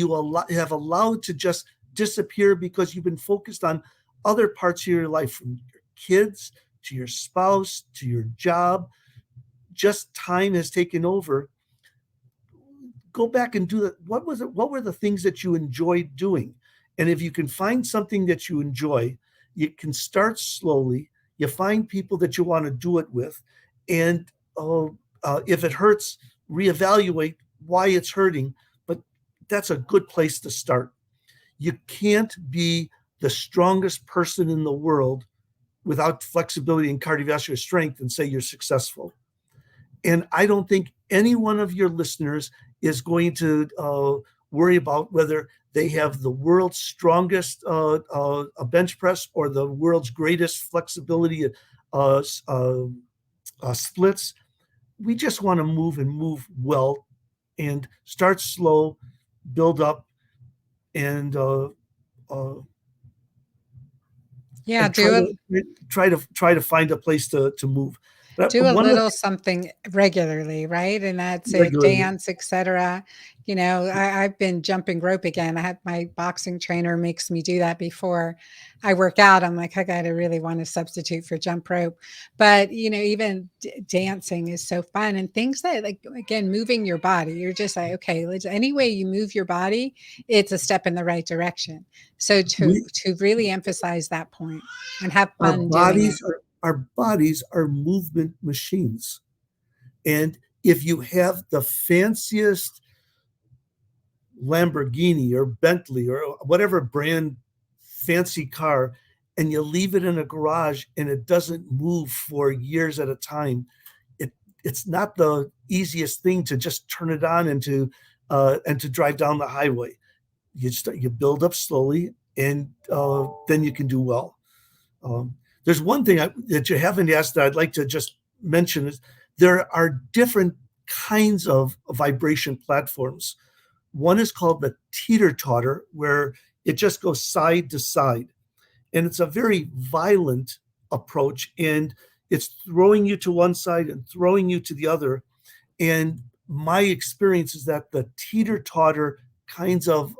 have allowed to just disappear because you've been focused on other parts of your life, from your kids to your spouse to your job, just time has taken over. Go back and do that. What were the things that you enjoyed doing? And if you can find something that you enjoy, you can start slowly. You find people that you want to do it with, and if it hurts, reevaluate why it's hurting. But that's a good place to start. You can't be the strongest person in the world without flexibility and cardiovascular strength and say you're successful. And I don't think any one of your listeners is going to worry about whether they have the world's strongest a bench press or the world's greatest flexibility uh, uh, splits. We just want to move and move well and start slow, build up, and uh, uh, Yeah, and try to find a place to move. But do a one of the little something regularly, right? And that's it, regularly, dance, etc. I've been jumping rope again. I had my boxing trainer makes me do that before I work out. I'm like, I gotta really want to substitute for jump rope. But even dancing is so fun, and things that, like, again, moving your body. You're just like, okay, any way you move your body, it's a step in the right direction. So to we to really emphasize that point and have our fun doing it. bodies are movement machines, and if you have the fanciest Lamborghini or Bentley or whatever brand fancy car, and you leave it in a garage and it doesn't move for years at a time, it it's not the easiest thing to just turn it on and to drive down the highway. You build up slowly, and then you can do well. There's one thing that you haven't asked that I'd like to just mention is there are different kinds of vibration platforms. One is called the teeter-totter, where it just goes side to side. And it's a very violent approach, and it's throwing you to one side and throwing you to the other. And my experience is that the teeter-totter kinds of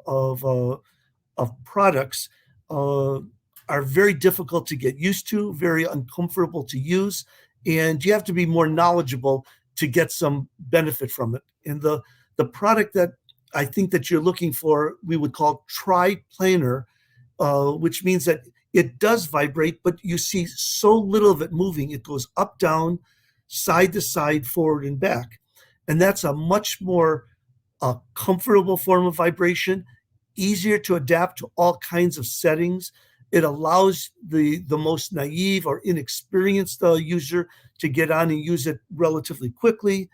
products uh, are very difficult to get used to, very uncomfortable to use, and you have to be more knowledgeable to get some benefit from it. And the product that I think that you're looking for, we would call triplanar, which means that it does vibrate, but you see so little of it moving. It goes up, down, side to side, forward, and back. And that's a much more comfortable form of vibration, easier to adapt to all kinds of settings. It allows the most naive or inexperienced user to get on and use it relatively quickly.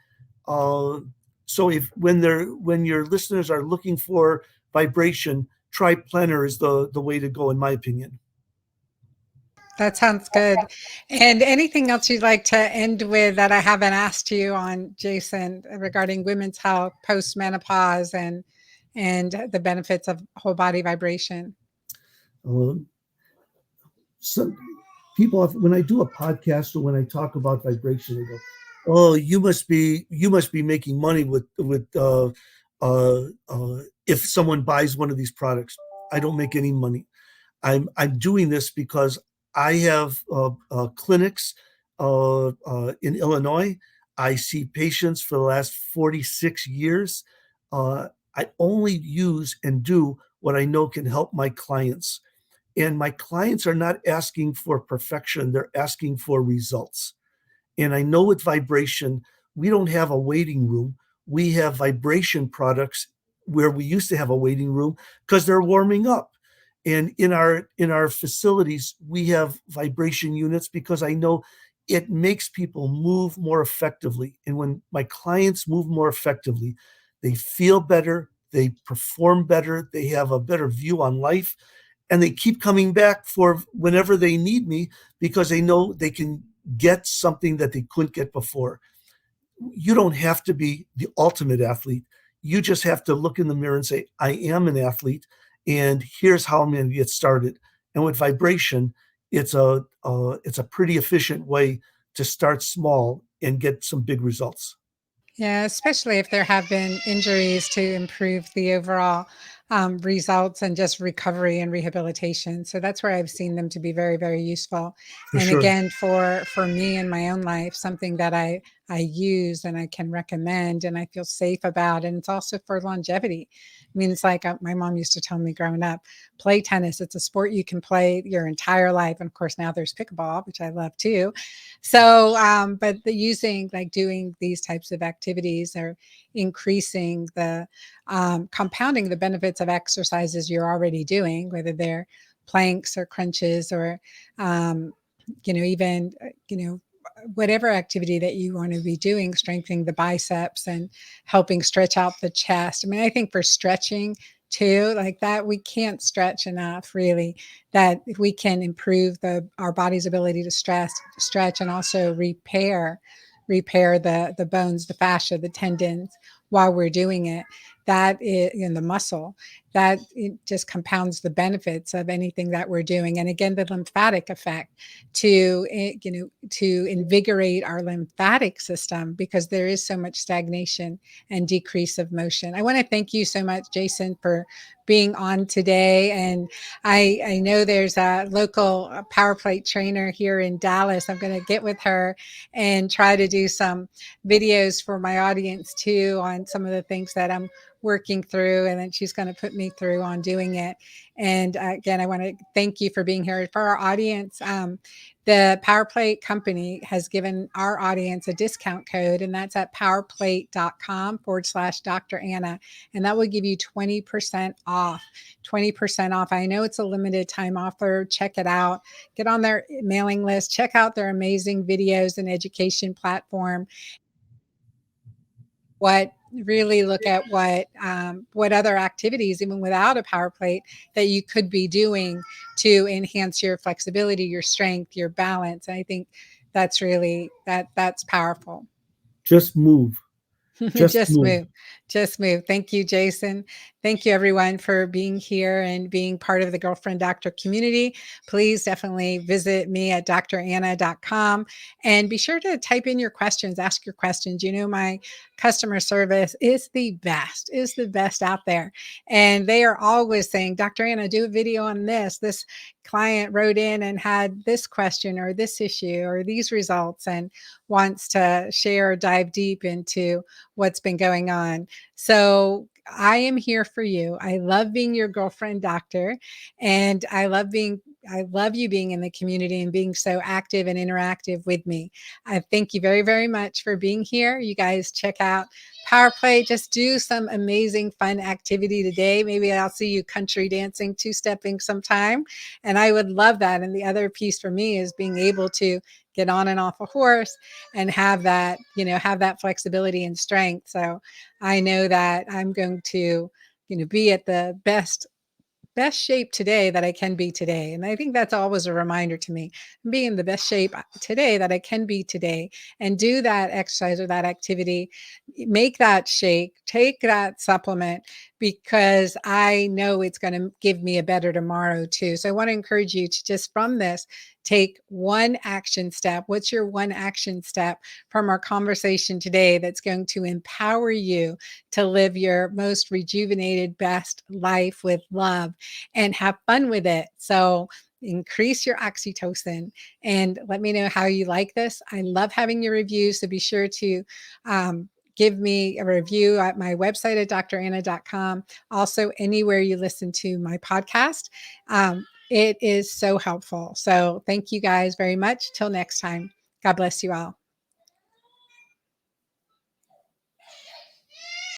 Uh, so if when your listeners are looking for vibration, triplanar is the way to go, in my opinion. That sounds good. And anything else you'd like to end with that I haven't asked you on, Jason, regarding women's health, post-menopause, and the benefits of whole body vibration? Uh, so people, when I do a podcast or when I talk about vibration, they go, "Oh, you must be making money if someone buys one of these products." I don't make any money. I'm doing this because I have clinics in Illinois. I see patients for the last 46 years. I only use and do what I know can help my clients. And my clients are not asking for perfection, they're asking for results. And I know with vibration, we don't have a waiting room. We have vibration products where we used to have a waiting room because they're warming up. And in our facilities, we have vibration units because I know it makes people move more effectively. And when my clients move more effectively, they feel better, they perform better, they have a better view on life, and they keep coming back for whenever they need me because they know they can get something that they couldn't get before. You don't have to be the ultimate athlete. You just have to look in the mirror and say, I am an athlete, and here's how I'm going to get started. And with vibration, it's a pretty efficient way to start small and get some big results. Yeah, especially if there have been injuries, to improve the overall results and just recovery and rehabilitation. So that's where I've seen them to be very, very useful. For And sure. again, for me in my own life, something that I use and I can recommend and I feel safe about. And it's also for longevity. I mean, it's like my mom used to tell me growing up, play tennis. It's a sport you can play your entire life. And of course, now there's pickleball, which I love too. So, but using, like, doing these types of activities are increasing the compounding the benefits of exercises you're already doing, whether they're planks or crunches or, um, even, whatever activity that you want to be doing, strengthening the biceps and helping stretch out the chest. I mean, I think for stretching too, like that we can't stretch enough, really, that if we can improve our body's ability to stretch and also repair the bones, the fascia, the tendons while we're doing it, that is in the muscle, that it just compounds the benefits of anything that we're doing. And again, the lymphatic effect to invigorate our lymphatic system, because there is so much stagnation and decrease of motion. I want to thank you so much, Jason, for being on today. And I know there's a local power plate trainer here in Dallas. I'm going to get with her and try to do some videos for my audience too on some of the things that I'm working through, and then she's going to put me through on doing it. And again, I want to thank you for being here. For our audience, the PowerPlate company has given our audience a discount code, and that's at powerplate.com/Dr. Anna. And that will give you 20% off. 20% off. I know it's a limited time offer. Check it out. Get on their mailing list. Check out their amazing videos and education platform. Really look at what other activities, even without a power plate, that you could be doing to enhance your flexibility, your strength, your balance. I think that's really that's powerful. Just move. Just Just move. move. Just move. Thank you, Jason. Thank you, everyone, for being here and being part of the Girlfriend Doctor community. Please definitely visit me at dranna.com and be sure to type in your questions, ask your questions. You know, my customer service is the best out there. And they are always saying, Dr. Anna, do a video on this. This client wrote in and had this question or this issue or these results and wants to share, dive deep into what's been going on. So I am here for you. I love being your girlfriend doctor, and I love you being in the community and being so active and interactive with me. I thank you very, very much for being here. You guys check out Power Play. Just do some amazing fun activity today. Maybe I'll see you country dancing, two-stepping sometime. And I would love that. And the other piece for me is being able to get on and off a horse and have that, have that flexibility and strength. So I know that I'm going to, be at the best shape today that I can be today. And I think that's always a reminder to me, be in the best shape today that I can be today, and do that exercise or that activity, make that shake, take that supplement, because I know it's going to give me a better tomorrow too. So I want to encourage you to just from this, take one action step. What's your one action step from our conversation today that's going to empower you to live your most rejuvenated, best life with love and have fun with it? So increase your oxytocin and let me know how you like this. I love having your reviews. So be sure to give me a review at my website at dranna.com. Also, anywhere you listen to my podcast. It is so helpful. So thank you guys very much. Till next time. God bless you all.